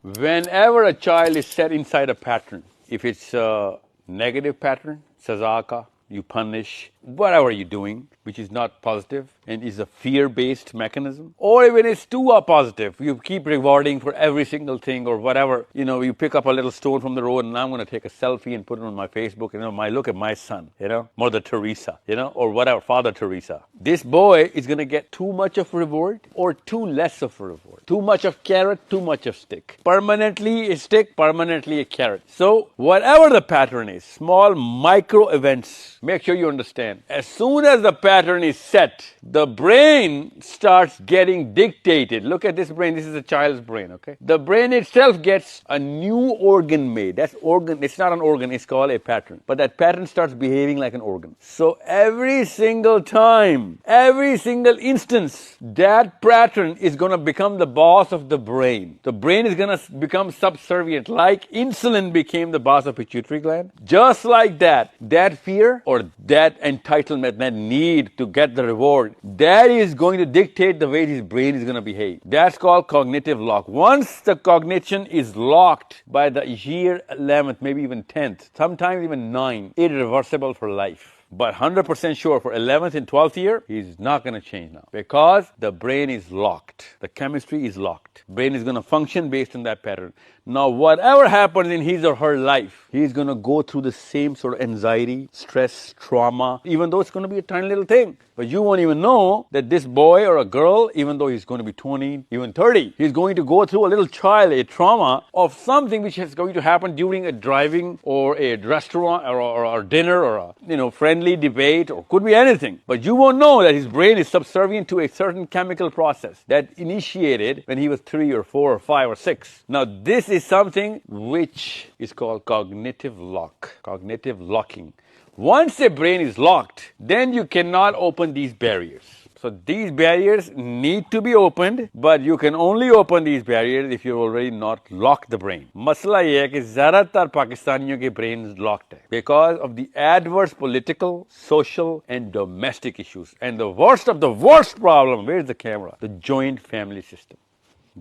Whenever a child is set inside a pattern, if it's a negative pattern, sazaka, you punish whatever you're doing, which is not positive and is a fear-based mechanism, or even it's too positive, you keep rewarding for every single thing or whatever. You know, you pick up a little stone from the road and I'm going to take a selfie and put it on my Facebook. You know, look at my son, you know, Mother Teresa, you know, or whatever, Father Teresa. This boy is going to get too much of reward or too less of a reward. Too much of carrot, too much of stick. Permanently a stick, permanently a carrot. So whatever the pattern is, small micro events, make sure you understand. As soon as the pattern is set, the brain starts getting dictated. Look at this brain. This is a child's brain, okay? The brain itself gets a new organ made. That's organ. It's not an organ. It's called a pattern. But that pattern starts behaving like an organ. So every single time, every single instance, that pattern is going to become the boss of the brain. The brain is going to become subservient, like insulin became the boss of pituitary gland. Just like that, that fear or that entitlement, that need to get the reward, that is going to dictate the way his brain is going to behave. That's called cognitive lock. Once the cognition is locked by the year 11th, maybe even 10th, sometimes even 9, irreversible for life. But 100% sure for 11th and 12th year, he's not going to change now because the brain is locked. The chemistry is locked. Brain is going to function based on that pattern. Now, whatever happens in his or her life, he's going to go through the same sort of anxiety, stress, trauma, even though it's going to be a tiny little thing. But you won't even know that this boy or a girl, even though he's going to be 20, even 30, he's going to go through a little child, a trauma of something which is going to happen during a driving or a restaurant or dinner or a friendly debate, or could be anything. But you won't know that his brain is subservient to a certain chemical process that initiated when he was 3 or 4 or 5 or 6. Now, this is something which is called cognitive lock, cognitive locking. Once the brain is locked, then you cannot open these barriers. So these barriers need to be opened, but you can only open these barriers if you've already not locked the brain. Masla ye hai ki zyadatar Pakistaniyon ke brains locked hai because of the adverse political, social and domestic issues. And the worst of the worst problem, where's the camera? The joint family system.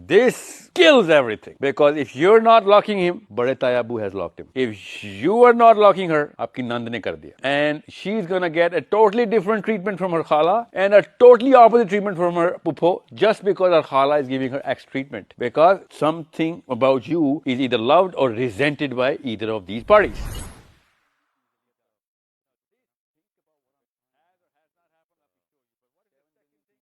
This kills everything because if you're not locking him, Bade Tayabu has locked him. If you are not locking her, aapki nand ne kar diya. And she's gonna get a totally different treatment from her khala and a totally opposite treatment from her pupho just because her khala is giving her X treatment. Because something about you is either loved or resented by either of these parties.